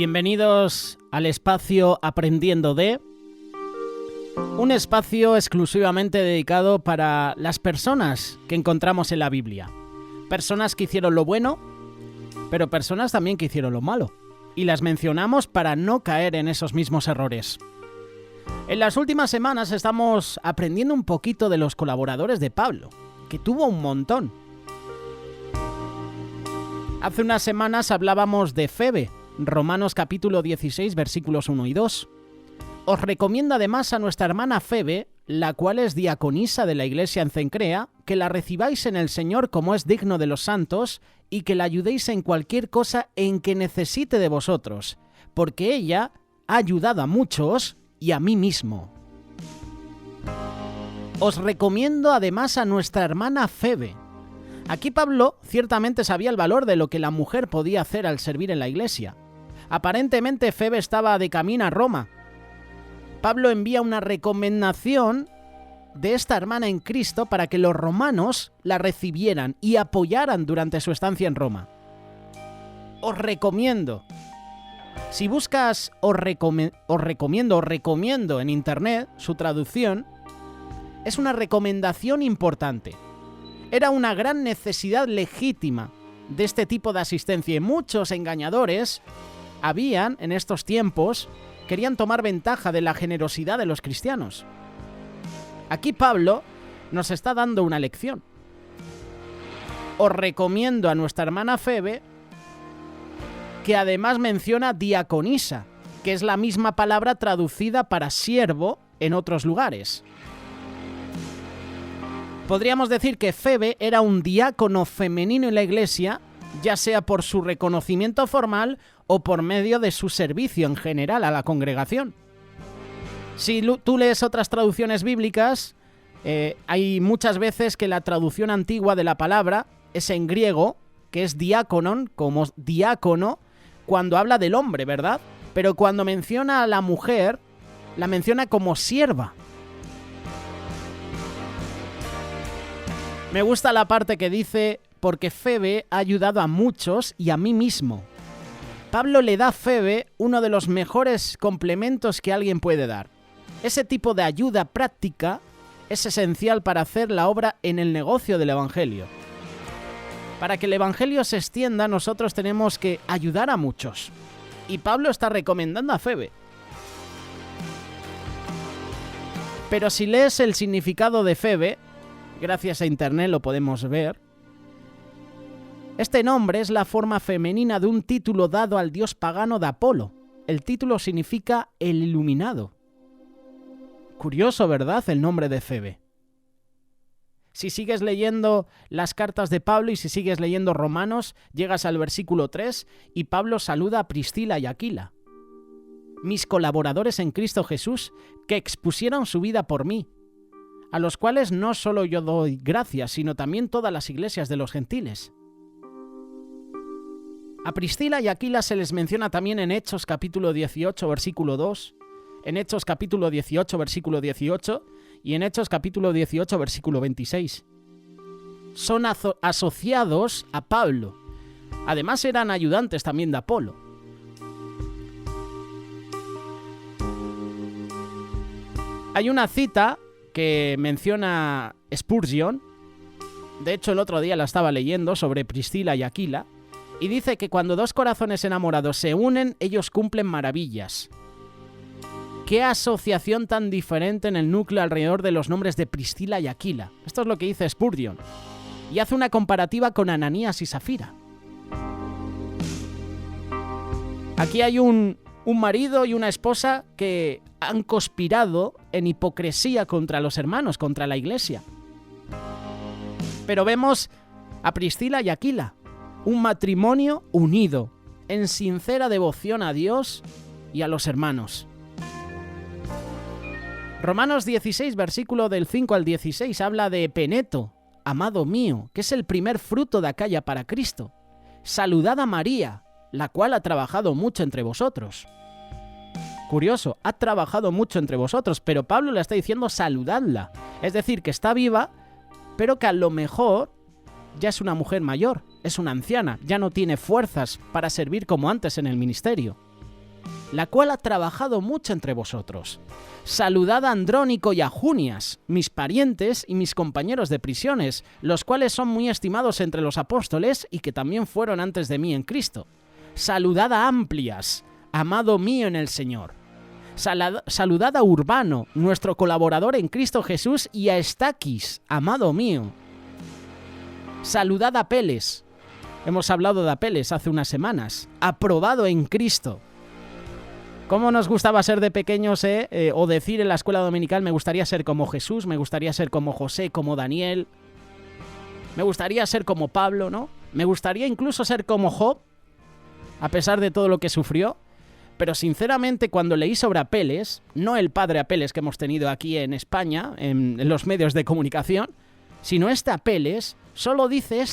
Bienvenidos al espacio Aprendiendo de, un espacio exclusivamente dedicado para las personas que encontramos en la Biblia. Personas que hicieron lo bueno, pero personas también que hicieron lo malo. Y las mencionamos para no caer en esos mismos errores. En las últimas semanas estamos aprendiendo un poquito de los colaboradores de Pablo, que tuvo un montón. Hace unas semanas hablábamos de Febe, Romanos capítulo 16, versículos 1 y 2. Os recomiendo además a nuestra hermana Febe, la cual es diaconisa de la iglesia en Cencrea, que la recibáis en el Señor como es digno de los santos y que la ayudéis en cualquier cosa en que necesite de vosotros, porque ella ha ayudado a muchos y a mí mismo. Os recomiendo además a nuestra hermana Febe. Aquí Pablo ciertamente sabía el valor de lo que la mujer podía hacer al servir en la iglesia. Aparentemente Febe estaba de camino a Roma. Pablo envía una recomendación de esta hermana en Cristo para que los romanos la recibieran y apoyaran durante su estancia en Roma. Os recomiendo. Si buscas os recomiendo en internet, su traducción es una recomendación importante. Era una gran necesidad legítima de este tipo de asistencia y muchos engañadores habían en estos tiempos, querían tomar ventaja de la generosidad de los cristianos. Aquí Pablo nos está dando una lección. Os recomiendo a nuestra hermana Febe, que además menciona diaconisa, que es la misma palabra traducida para siervo en otros lugares. Podríamos decir que Febe era un diácono femenino en la iglesia, ya sea por su reconocimiento formal o por medio de su servicio en general a la congregación. Si tú lees otras traducciones bíblicas, hay muchas veces que la traducción antigua de la palabra es en griego, que es diáconon, como diácono, cuando habla del hombre, ¿verdad? Pero cuando menciona a la mujer, la menciona como sierva. Me gusta la parte que dice, porque Febe ha ayudado a muchos y a mí mismo. Pablo le da a Febe uno de los mejores complementos que alguien puede dar. Ese tipo de ayuda práctica es esencial para hacer la obra en el negocio del Evangelio. Para que el Evangelio se extienda, nosotros tenemos que ayudar a muchos. Y Pablo está recomendando a Febe. Pero si lees el significado de Febe, gracias a internet lo podemos ver, este nombre es la forma femenina de un título dado al dios pagano de Apolo. El título significa el iluminado. Curioso, ¿verdad?, el nombre de Febe. Si sigues leyendo las cartas de Pablo y si sigues leyendo Romanos, llegas al versículo 3 y Pablo saluda a Priscila y Aquila, mis colaboradores en Cristo Jesús, que expusieron su vida por mí, a los cuales no solo yo doy gracias, sino también todas las iglesias de los gentiles. A Priscila y Aquila se les menciona también en Hechos capítulo 18, versículo 2, en Hechos capítulo 18, versículo 18 y en Hechos capítulo 18, versículo 26. Son asociados a Pablo. Además eran ayudantes también de Apolo. Hay una cita que menciona Spurgeon, de hecho el otro día la estaba leyendo, sobre Priscila y Aquila, y dice que cuando dos corazones enamorados se unen, ellos cumplen maravillas. ¿Qué asociación tan diferente en el núcleo alrededor de los nombres de Priscila y Aquila? Esto es lo que dice Spurgeon, y hace una comparativa con Ananías y Safira. Aquí hay un marido y una esposa que han conspirado en hipocresía contra los hermanos, contra la iglesia. Pero vemos a Priscila y Aquila, un matrimonio unido, en sincera devoción a Dios y a los hermanos. Romanos 16, versículo del 5 al 16, habla de Epeneto, amado mío, que es el primer fruto de Acaya para Cristo. Saludad a María, la cual ha trabajado mucho entre vosotros. Curioso, ha trabajado mucho entre vosotros, pero Pablo le está diciendo saludadla. Es decir, que está viva, pero que a lo mejor ya es una mujer mayor, es una anciana, ya no tiene fuerzas para servir como antes en el ministerio. la cual ha trabajado mucho entre vosotros. Saludad a Andrónico y a Junias, mis parientes y mis compañeros de prisiones, los cuales son muy estimados entre los apóstoles y que también fueron antes de mí en Cristo. Saludad a Amplias, amado mío en el Señor. Saludad a Urbano, nuestro colaborador en Cristo Jesús, y a Estaquis, amado mío. Saludad a Apeles. Hemos hablado de Apeles hace unas semanas. Aprobado en Cristo. ¿Cómo nos gustaba ser de pequeños, o decir en la escuela dominical, me gustaría ser como Jesús, me gustaría ser como José, como Daniel, me gustaría ser como Pablo, ¿no? Me gustaría incluso ser como Job, a pesar de todo lo que sufrió. Pero sinceramente, cuando leí sobre Apeles, no el padre Apeles que hemos tenido aquí en España, en los medios de comunicación, sino este Apeles, solo dice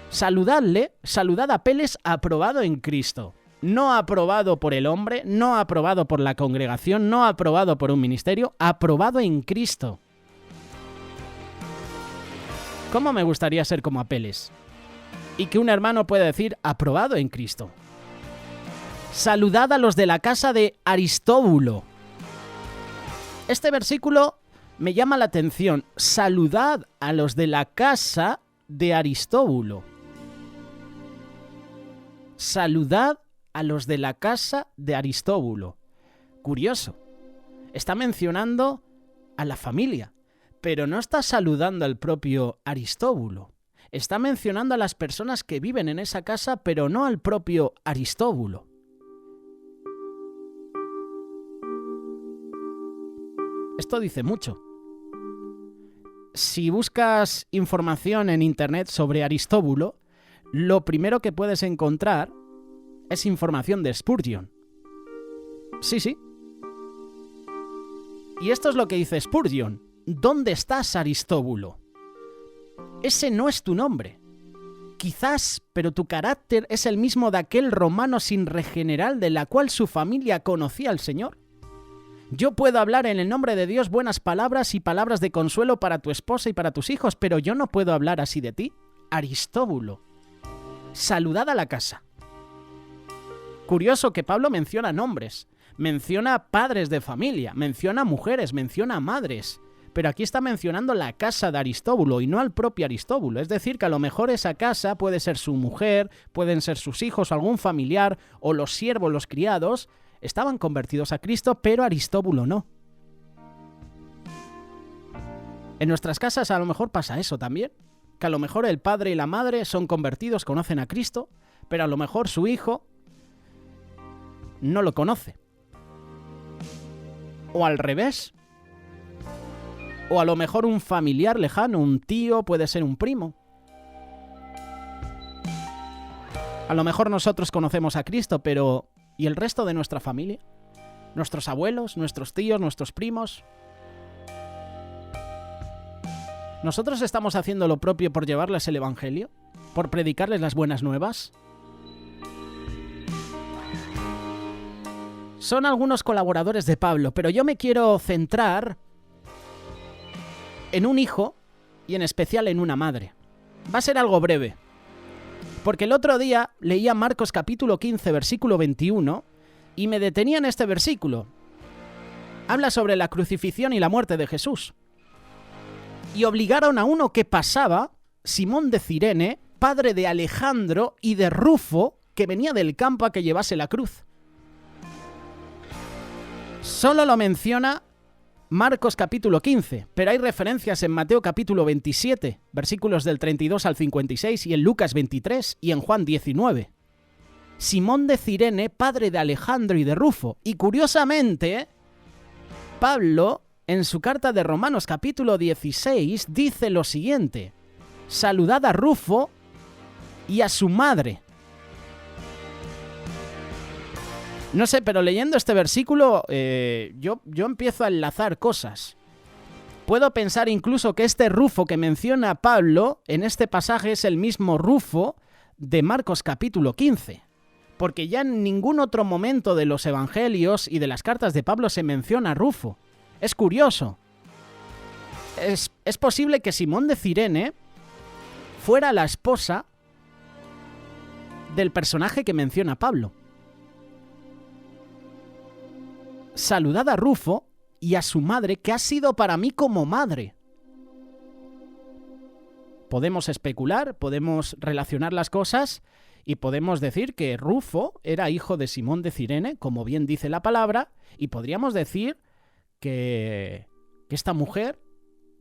saludad a Apeles aprobado en Cristo. No aprobado por el hombre, no aprobado por la congregación, no aprobado por un ministerio, aprobado en Cristo. ¿Cómo me gustaría ser como Apeles? Y que un hermano pueda decir, aprobado en Cristo. Saludad a los de la casa de Aristóbulo. Este versículo me llama la atención. Saludad a los de la casa de Aristóbulo. Saludad a los de la casa de Aristóbulo. Curioso. Está mencionando a la familia, pero no está saludando al propio Aristóbulo. Está mencionando a las personas que viven en esa casa, pero no al propio Aristóbulo. Esto dice mucho. Si buscas información en internet sobre Aristóbulo, lo primero que puedes encontrar es información de Spurgeon. Sí. Y esto es lo que dice Spurgeon. ¿Dónde estás, Aristóbulo? Ese no es tu nombre. Quizás, pero tu carácter es el mismo de aquel romano sin regeneral de la cual su familia conocía al Señor. Yo puedo hablar en el nombre de Dios buenas palabras y palabras de consuelo para tu esposa y para tus hijos, pero yo no puedo hablar así de ti. Aristóbulo. Saludad a la casa. Curioso que Pablo menciona nombres, menciona padres de familia, menciona mujeres, menciona madres, pero aquí está mencionando la casa de Aristóbulo y no al propio Aristóbulo. Es decir, que a lo mejor esa casa puede ser su mujer, pueden ser sus hijos, algún familiar, o los siervos, los criados, estaban convertidos a Cristo, pero Aristóbulo no. En nuestras casas a lo mejor pasa eso también, que a lo mejor el padre y la madre son convertidos, conocen a Cristo, pero a lo mejor su hijo no lo conoce. O al revés. O a lo mejor un familiar lejano, un tío, puede ser un primo. A lo mejor nosotros conocemos a Cristo, pero ¿y el resto de nuestra familia? ¿Nuestros abuelos, nuestros tíos, nuestros primos? ¿Nosotros estamos haciendo lo propio por llevarles el Evangelio? ¿Por predicarles las buenas nuevas? Son algunos colaboradores de Pablo, pero yo me quiero centrar en un hijo y en especial en una madre. Va a ser algo breve, porque el otro día leía Marcos capítulo 15, versículo 21, y me detenía en este versículo. Habla sobre la crucifixión y la muerte de Jesús. Y obligaron a uno que pasaba, Simón de Cirene, padre de Alejandro y de Rufo, que venía del campo, a que llevase la cruz. Solo lo menciona Marcos capítulo 15, pero hay referencias en Mateo capítulo 27, versículos del 32 al 56, y en Lucas 23 y en Juan 19. Simón de Cirene, padre de Alejandro y de Rufo. Y curiosamente, Pablo, en su carta de Romanos capítulo 16, dice lo siguiente: saludad a Rufo y a su madre. No sé, pero leyendo este versículo, yo empiezo a enlazar cosas. Puedo pensar incluso que este Rufo que menciona Pablo en este pasaje es el mismo Rufo de Marcos capítulo 15. Porque ya en ningún otro momento de los evangelios y de las cartas de Pablo se menciona a Rufo. Es curioso. Es posible que Simón de Cirene fuera la esposa del personaje que menciona Pablo. saludad a Rufo y a su madre, que ha sido para mí como madre. Podemos especular, podemos relacionar las cosas y podemos decir que Rufo era hijo de Simón de Cirene, como bien dice la palabra, y podríamos decir que esta mujer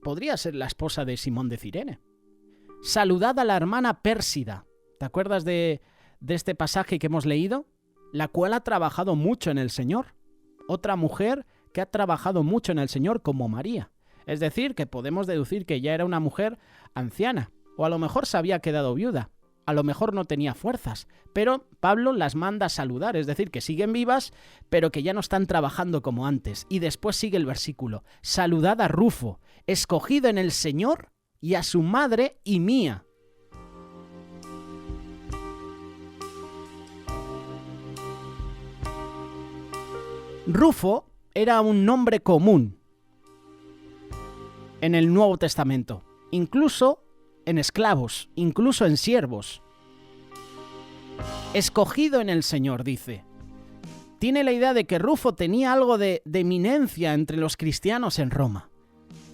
podría ser la esposa de Simón de Cirene. Saludad a la hermana Pérsida. ¿Te acuerdas de este pasaje que hemos leído? La cual ha trabajado mucho en el Señor. Otra mujer que ha trabajado mucho en el Señor como María. Es decir, que podemos deducir que ya era una mujer anciana, o a lo mejor se había quedado viuda, a lo mejor no tenía fuerzas, pero Pablo las manda a saludar, es decir, que siguen vivas, pero que ya no están trabajando como antes. Y después sigue el versículo: saludad a Rufo, escogido en el Señor, y a su madre y mía. Rufo era un nombre común en el Nuevo Testamento, incluso en esclavos, incluso en siervos. Escogido en el Señor, dice. Tiene la idea de que Rufo tenía algo de eminencia entre los cristianos en Roma.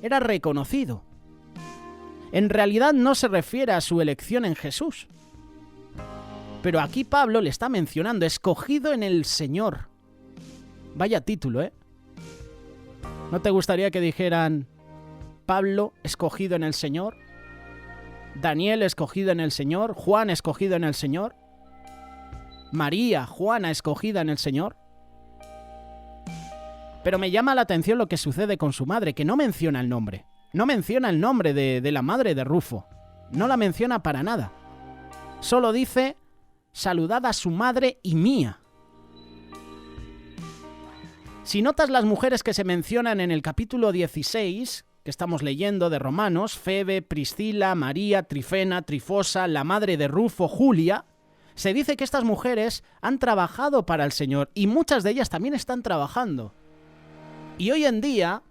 Era reconocido. En realidad no se refiere a su elección en Jesús. Pero aquí Pablo le está mencionando, escogido en el Señor. Vaya título, ¿eh? ¿No te gustaría que dijeran Pablo escogido en el Señor? Daniel escogido en el Señor, Juan escogido en el Señor, María, Juana escogida en el Señor. Pero me llama la atención lo que sucede con su madre, que no menciona el nombre. No menciona el nombre de la madre de Rufo. No la menciona para nada. Solo dice, saludad a su madre y mía. Si notas las mujeres que se mencionan en el capítulo 16, que estamos leyendo de Romanos, Febe, Priscila, María, Trifena, Trifosa, la madre de Rufo, Julia, se dice que estas mujeres han trabajado para el Señor y muchas de ellas también están trabajando. Y hoy en día,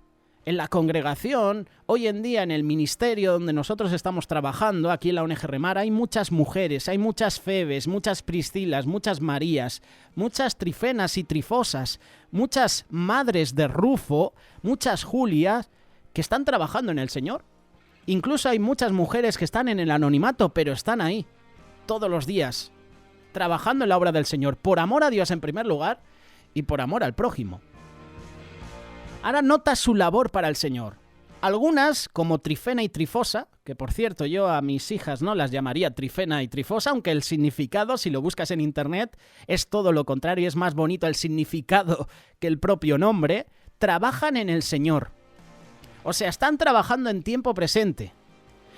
en la congregación, hoy en día en el ministerio donde nosotros estamos trabajando, aquí en la ONG Remar, hay muchas mujeres, hay muchas Febes, muchas Priscilas, muchas Marías, muchas Trifenas y Trifosas, muchas madres de Rufo, muchas Julias, que están trabajando en el Señor. Incluso hay muchas mujeres que están en el anonimato, pero están ahí, todos los días, trabajando en la obra del Señor, por amor a Dios en primer lugar, y por amor al prójimo. Ahora nota su labor para el Señor. Algunas, como Trifena y Trifosa, que por cierto yo a mis hijas no las llamaría Trifena y Trifosa, aunque el significado, si lo buscas en internet, es todo lo contrario, es más bonito el significado que el propio nombre, trabajan en el Señor. O sea, están trabajando en tiempo presente.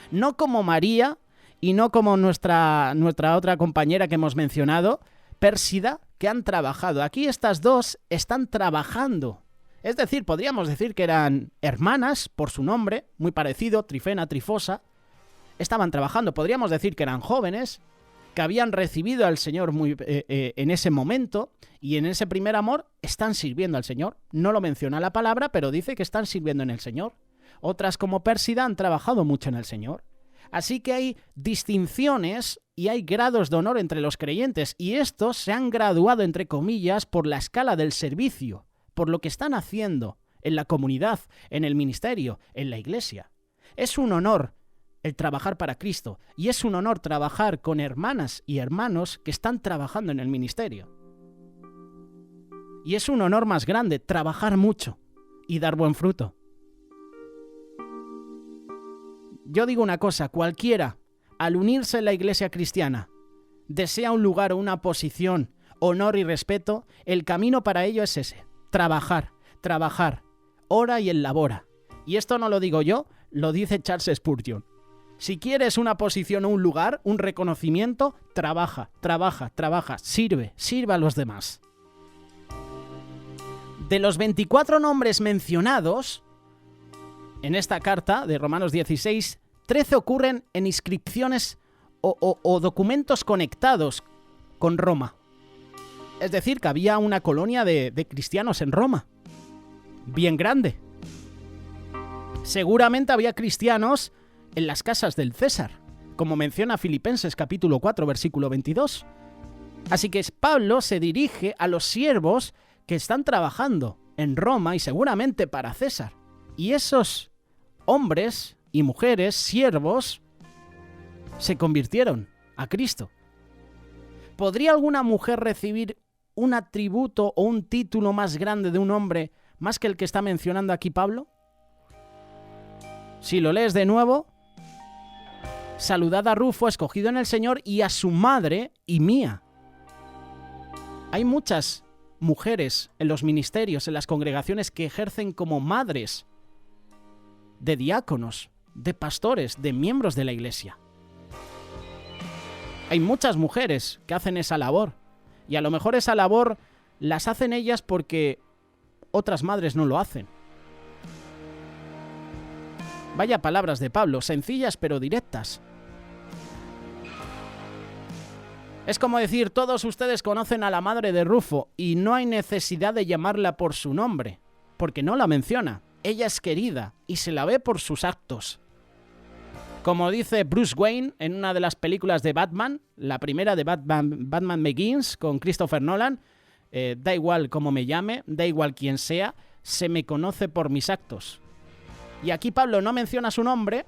No como María y no como nuestra otra compañera que hemos mencionado, Pérsida, que han trabajado. Aquí estas dos están trabajando. Es decir, podríamos decir que eran hermanas por su nombre, muy parecido, Trifena, Trifosa. Estaban trabajando. Podríamos decir que eran jóvenes, que habían recibido al Señor en ese momento y en ese primer amor están sirviendo al Señor. No lo menciona la palabra, pero dice que están sirviendo en el Señor. Otras, como Pérsida, han trabajado mucho en el Señor. Así que hay distinciones y hay grados de honor entre los creyentes, y estos se han graduado, entre comillas, por la escala del servicio, por lo que están haciendo en la comunidad, en el ministerio, en la iglesia. Es un honor el trabajar para Cristo, y es un honor trabajar con hermanas y hermanos que están trabajando en el ministerio. Y es un honor más grande trabajar mucho y dar buen fruto. Yo digo una cosa, cualquiera, al unirse en la iglesia cristiana, desea un lugar o una posición, honor y respeto, el camino para ello es ese: trabajar, trabajar, ora y en labora. Y esto no lo digo yo, lo dice Charles Spurgeon. Si quieres una posición o un lugar, un reconocimiento, trabaja, trabaja, trabaja, sirve a los demás. De los 24 nombres mencionados en esta carta de Romanos 16, 13 ocurren en inscripciones o documentos conectados con Roma. Es decir, que había una colonia de cristianos en Roma, bien grande. Seguramente había cristianos en las casas del César, como menciona Filipenses capítulo 4, versículo 22. Así que Pablo se dirige a los siervos que están trabajando en Roma y seguramente para César. Y esos hombres y mujeres, siervos, se convirtieron a Cristo. ¿Podría alguna mujer recibir un atributo o un título más grande de un hombre más que el que está mencionando aquí Pablo? Si lo lees de nuevo, saludad a Rufo, escogido en el Señor, y a su madre y mía. Hay muchas mujeres en los ministerios, en las congregaciones, que ejercen como madres de diáconos, de pastores, de miembros de la iglesia. Hay muchas mujeres que hacen esa labor, y a lo mejor esa labor las hacen ellas porque otras madres no lo hacen. Vaya palabras de Pablo, sencillas pero directas. Es como decir, todos ustedes conocen a la madre de Rufo y no hay necesidad de llamarla por su nombre, porque no la menciona. Ella es querida y se la ve por sus actos. Como dice Bruce Wayne en una de las películas de Batman, la primera de Batman Begins con Christopher Nolan, da igual cómo me llame, da igual quién sea, se me conoce por mis actos. Y aquí Pablo no menciona su nombre,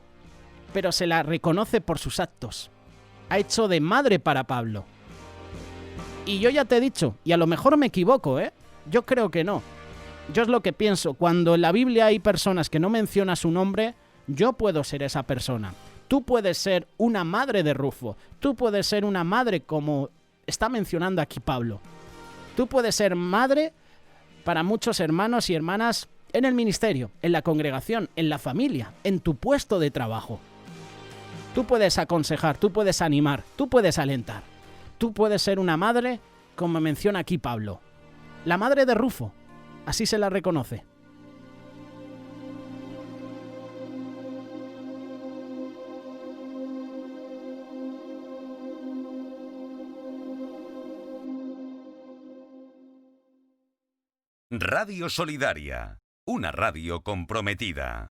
pero se la reconoce por sus actos. Ha hecho de madre para Pablo. Y yo ya te he dicho, y a lo mejor me equivoco, yo creo que no. Yo es lo que pienso, cuando en la Biblia hay personas que no mencionan su nombre, yo puedo ser esa persona. Tú puedes ser una madre de Rufo. Tú puedes ser una madre como está mencionando aquí Pablo. Tú puedes ser madre para muchos hermanos y hermanas en el ministerio, en la congregación, en la familia, en tu puesto de trabajo. Tú puedes aconsejar, tú puedes animar, tú puedes alentar. Tú puedes ser una madre, como menciona aquí Pablo. La madre de Rufo, así se la reconoce. Radio Solidaria, una radio comprometida.